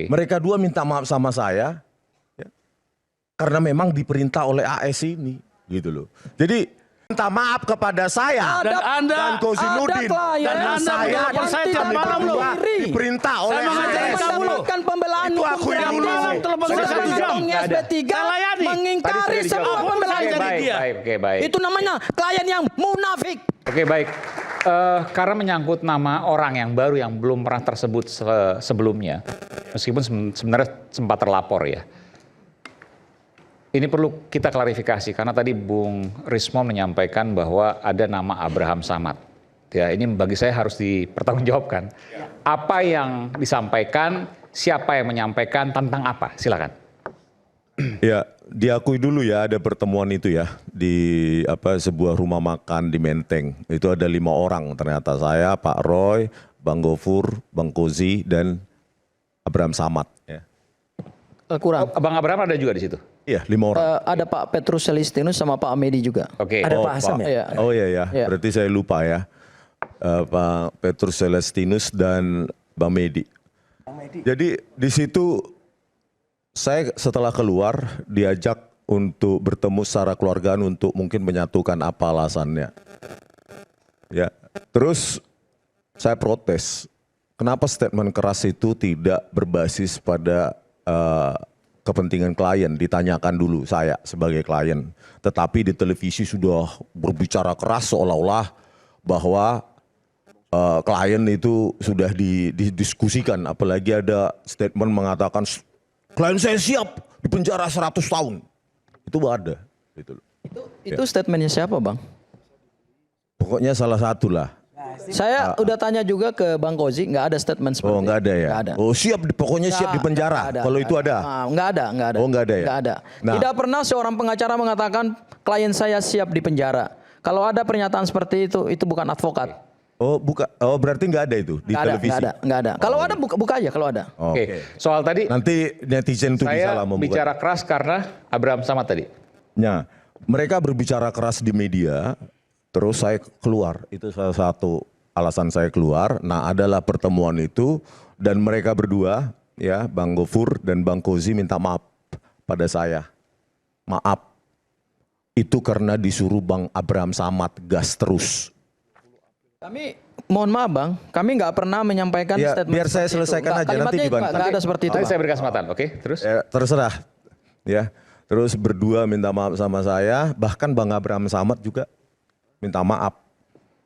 Mereka dua minta maaf sama saya ya, karena memang diperintah oleh AS ini, gitu loh. Jadi minta maaf kepada saya dan Kozinudin dan saya diperintah oleh AS. Pembelaan itu aku dulu. mengingkari semua pembelaan dia. Itu namanya klien yang munafik. Oke, baik. Karena menyangkut nama orang yang baru yang belum pernah tersebut sebelumnya, meskipun sebenarnya sempat terlapor ya. Ini perlu kita klarifikasi karena tadi Bung Rismo menyampaikan bahwa ada nama Abraham Samad. Ya, ini bagi saya harus dipertanggungjawabkan. Apa yang disampaikan, siapa yang menyampaikan, tentang apa? Silakan. Ya, diakui dulu ya ada pertemuan itu ya di sebuah rumah makan di Menteng. Itu ada 5 orang ternyata, saya, Pak Roy, Bang Gofur, Bang Kozi dan Abraham Samad. Ya. Kurang. Bang Abraham ada juga di situ. Iya, 5 orang. Ada Pak Petrus Celestinus sama Pak Amedi juga. Oke. Ada Pak Hasam ya. Oh iya ya, berarti saya lupa ya. Pak Petrus Celestinus dan Bang Medi. Jadi di situ saya setelah keluar diajak untuk bertemu secara keluargaan untuk mungkin menyatukan apa alasannya. Ya, terus saya protes. Kenapa statement keras itu tidak berbasis pada kepentingan klien, ditanyakan dulu saya sebagai klien. Tetapi di televisi sudah berbicara keras seolah-olah bahwa klien itu sudah didiskusikan. Apalagi ada statement mengatakan klien saya siap dipenjara 100 tahun. Itu ada. Itu statementnya siapa, Bang? Pokoknya salah satu lah. Saya udah tanya juga ke Bang Kozi, nggak ada statement seperti itu. Oh, nggak ada ya? Nggak ada. Oh, siap di penjara. Kalau itu ada? Nggak ada. Oh, nggak ada ya? Nggak ada. Nah. Tidak pernah seorang pengacara mengatakan klien saya siap di penjara. Kalau ada pernyataan seperti itu bukan advokat. Oh, oh berarti nggak ada itu di televisi? Nggak ada. Kalau ada buka aja kalau ada. Oke. Soal tadi nanti netizen itu bisa lah membuka. Saya bicara keras karena Abraham Samad tadi. Nah, mereka berbicara keras di media, terus saya keluar. Itu salah satu alasan saya keluar. Nah, adalah pertemuan itu dan mereka berdua ya, Bang Gofur dan Bang Kozi minta maaf pada saya. Maaf. Itu karena disuruh Bang Abraham Samad gas terus. Kami mohon maaf Bang, kami nggak pernah menyampaikan ya, statement. Biar saya selesaikan aja nanti dibantah. Nggak ada seperti itu. Nanti saya beri kesempatan, oke? Terus? Ya, terserah. Ya, terus berdua minta maaf sama saya, bahkan Bang Abraham Samad juga minta maaf.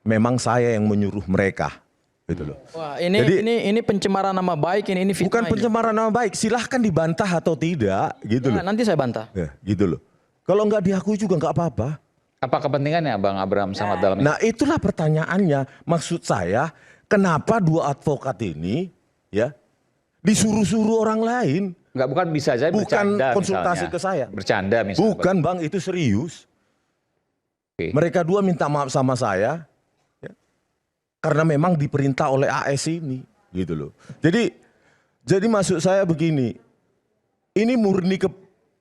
Memang saya yang menyuruh mereka, gitu loh. Wah, ini pencemaran nama baik, ini fitnah. Bukan pencemaran nama baik, silahkan dibantah atau tidak, gitu loh. Nanti saya bantah. Ya, gitu loh. Kalau nggak diakui juga nggak apa-apa. Apa kepentingannya Bang Abraham Samad dalam ini? Nah, itulah pertanyaannya. Maksud saya, kenapa 2 advokat ini ya disuruh-suruh orang lain? Bukan bisa aja bukan bercanda konsultasi misalnya. ke saya. Bercanda misalnya. Bukan Bang, itu serius. Oke. Mereka dua minta maaf sama saya ya, karena memang diperintah oleh AS ini, gitu loh. Jadi maksud saya begini, ini murni ke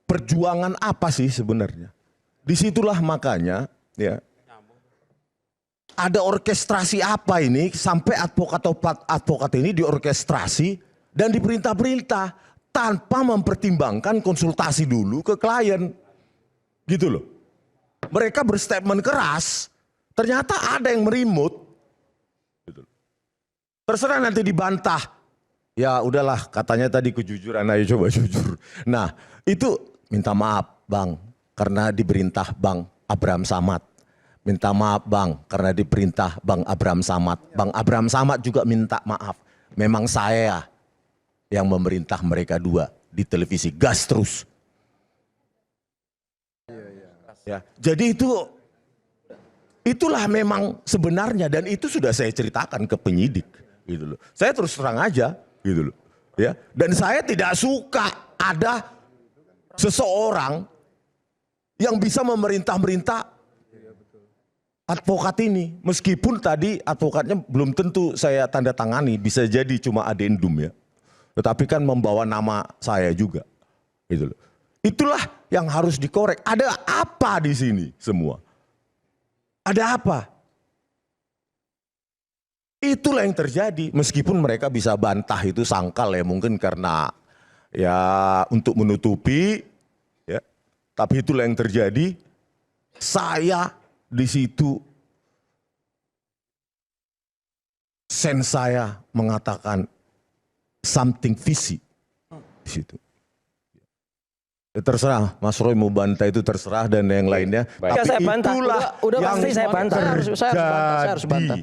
perjuangan apa sih sebenarnya? Disitulah makanya ya ada orkestrasi apa ini sampai advokat ini diorkestrasi dan diperintah-perintah tanpa mempertimbangkan konsultasi dulu ke klien, gitu loh. Mereka berstatement keras, ternyata ada yang merimut. Gitu. Terserah nanti dibantah. Ya udahlah, katanya tadi kejujuran, ayo coba jujur. Nah itu minta maaf Bang, karena diperintah Bang Abraham Samad. Minta maaf Bang, karena diperintah Bang Abraham Samad. Bang Abraham Samad juga minta maaf. Memang saya yang memerintah mereka dua di televisi, gas terus. Ya, jadi itulah memang sebenarnya dan itu sudah saya ceritakan ke penyidik, gitu loh. Saya terus terang aja, gitu loh. Ya, dan saya tidak suka ada seseorang yang bisa memerintah-merintah advokat ini. Meskipun tadi advokatnya belum tentu saya tanda tangani, bisa jadi cuma adendum ya. Tetapi kan membawa nama saya juga, gitu loh. Itulah yang harus dikorek. Ada apa di sini semua? Ada apa? Itulah yang terjadi. Meskipun mereka bisa bantah itu sangkal ya, mungkin karena ya untuk menutupi ya. Tapi itulah yang terjadi. Saya di situ, sense saya mengatakan something fishy di situ. Ya, terserah Mas Roy mau bantah itu terserah dan yang lainnya. Baik. Tapi Saya bantah. itulah Udah yang pasti saya bantah. Saya harus bantah.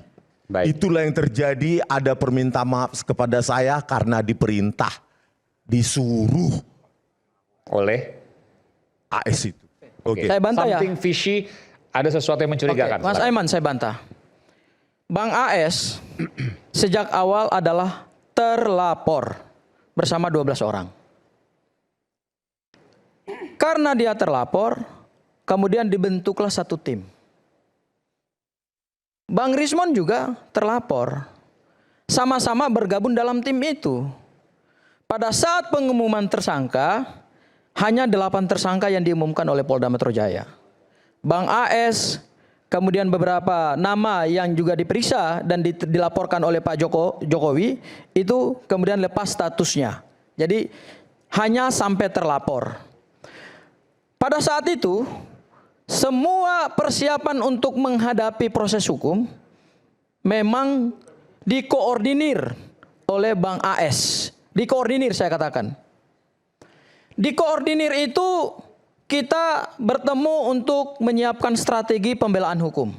Baik. Itulah yang terjadi, ada permintaan maaf kepada saya karena diperintah, disuruh Oleh AS itu. Oke. Saya bantah ya. something fishy, ada sesuatu yang mencurigakan. Mas Silakan. Aiman, saya bantah. Bang AS sejak awal adalah terlapor bersama 12 orang. Karena dia terlapor, kemudian dibentuklah satu tim. Bang Rismon juga terlapor. Sama-sama bergabung dalam tim itu. Pada saat pengumuman tersangka, hanya 8 tersangka yang diumumkan oleh Polda Metro Jaya. Bang AS, kemudian beberapa nama yang juga diperiksa dan dilaporkan oleh Pak Jokowi, itu kemudian lepas statusnya. Jadi hanya sampai terlapor. Pada saat itu, semua persiapan untuk menghadapi proses hukum memang dikoordinir oleh Bang AS. Dikoordinir saya katakan. Dikoordinir itu kita bertemu untuk menyiapkan strategi pembelaan hukum.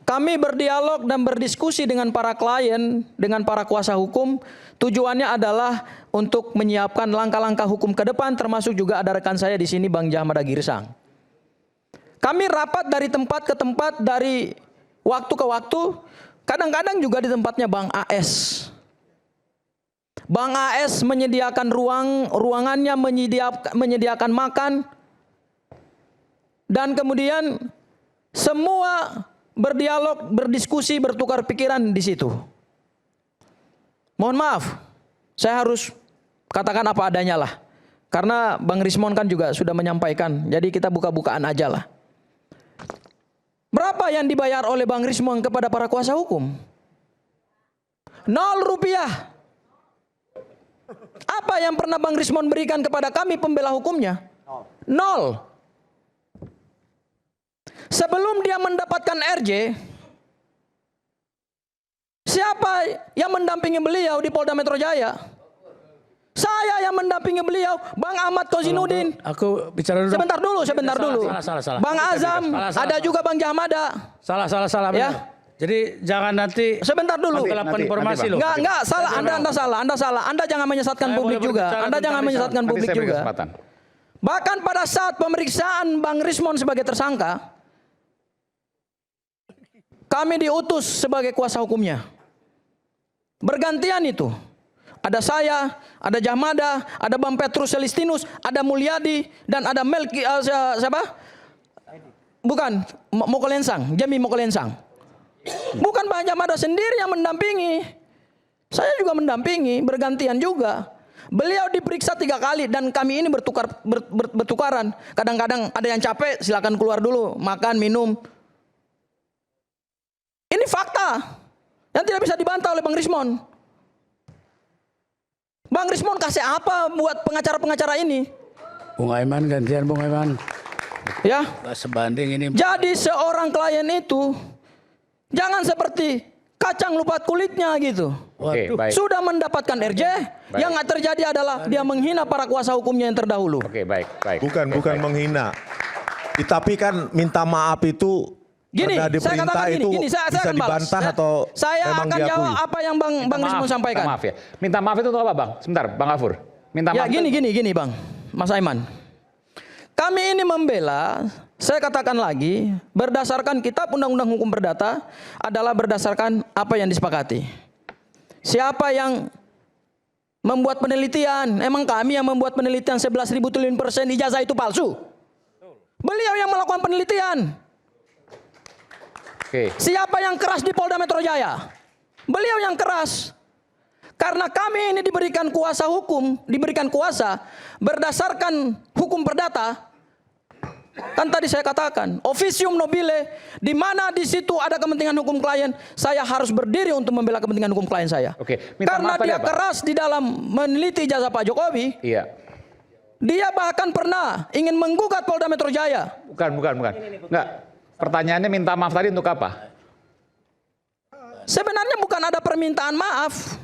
Kami berdialog dan berdiskusi dengan para klien, dengan para kuasa hukum. Tujuannya adalah untuk menyiapkan langkah-langkah hukum ke depan, termasuk juga ada rekan saya di sini Bang Jahmada Girsang. Kami rapat dari tempat ke tempat, dari waktu ke waktu, kadang-kadang juga di tempatnya Bang AS. Bang AS menyediakan ruangannya, menyediakan makan, dan kemudian semua berdialog, berdiskusi, bertukar pikiran di situ. Mohon maaf, saya harus katakan apa adanya lah. Karena Bang Rismon kan juga sudah menyampaikan, jadi kita buka-bukaan aja lah. Berapa yang dibayar oleh Bang Rismon kepada para kuasa hukum? 0 rupiah. Apa yang pernah Bang Rismon berikan kepada kami pembela hukumnya? 0. Sebelum dia mendapatkan RJ, siapa yang mendampingi beliau di Polda Metro Jaya? Saya yang mendampingi beliau, Bang Ahmad Kozinudin. Aku bicara dulu. Sebentar dulu. Salah. Bang Azam, ada juga Bang Jahmada. Salah. Ya. Benar. Jadi jangan nanti Sebentar dulu. menggelapkan informasi Bang. loh. Enggak, salah. Anda salah. Anda jangan menyesatkan Saya publik boleh juga. berbicara Anda jangan tentang menyesatkan Nanti publik saya beri juga. kesempatan. Bahkan pada saat pemeriksaan Bang Rismon sebagai tersangka, kami diutus sebagai kuasa hukumnya. Bergantian itu. Ada saya, ada Jahmada, ada Bang Petrus Celestinus, ada Mulyadi, dan ada Melki, siapa? Bukan, Mokolensang, Jami Mokolensang. Bukan Bang Jahmada sendiri yang mendampingi. Saya juga mendampingi, bergantian juga. Beliau diperiksa 3 kali dan kami ini bertukaran. Kadang-kadang ada yang capek, silakan keluar dulu, makan, minum. Ini fakta yang tidak bisa dibantah oleh Bang Rismon. Bang Rismon kasih apa buat pengacara-pengacara ini? Bung Aiman gantian Bung Aiman. Ya. Gak sebanding ini. Jadi seorang klien itu jangan seperti kacang lupa kulitnya gitu. Oke, baik. Sudah mendapatkan RJ, yang terjadi adalah dia menghina para kuasa hukumnya yang terdahulu. Oke, baik. Bukan menghina. Tapi kan minta maaf itu Gini, karena saya diperintah katakan itu gini, saya bisa akan balas. dibantah atau Saya memang akan diakui? jawab apa yang Bang Rismon sampaikan. Minta maaf ya. Minta maaf itu untuk apa, Bang? Sebentar, Bang Afur. Minta Ya maaf. gini Bang, Mas Aiman. Kami ini membela, saya katakan lagi, berdasarkan kitab Undang-Undang Hukum Perdata adalah berdasarkan apa yang disepakati. Siapa yang membuat penelitian? Emang kami yang membuat penelitian 11.000 triliun % ijazah itu palsu? Beliau yang melakukan penelitian. Oke. Siapa yang keras di Polda Metro Jaya? Beliau yang keras. Karena kami ini diberikan kuasa hukum, diberikan kuasa berdasarkan hukum perdata. Kan tadi saya katakan, officium nobile, di mana di situ ada kepentingan hukum klien, saya harus berdiri untuk membela kepentingan hukum klien saya. Oke, minta Karena maaf tadi dia apa? keras di dalam meneliti jasa Pak Jokowi, Iya. dia bahkan pernah ingin menggugat Polda Metro Jaya. Bukan. Enggak. Pertanyaannya minta maaf tadi untuk apa? Sebenarnya bukan ada permintaan maaf.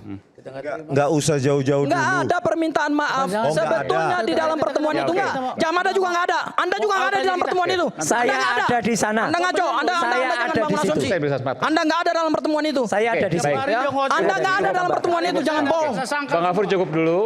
Nggak usah jauh-jauh dulu. Nggak ada permintaan maaf. nggak Sebetulnya ada. di dalam pertemuan itu Oke. nggak. Jamada juga nggak ada. Anda juga nggak ada di dalam pertemuan itu. Saya Anda nggak ada di sana. Anda ngaco. Anda Saya jangan ada bangun di situ. asumsi. Saya bisa sepakat. Anda nggak ada dalam pertemuan itu. Saya ada di baik. situ. Ya. Anda nggak ada dalam pertemuan itu. Jangan bohong. Bang Gafur cukup dulu.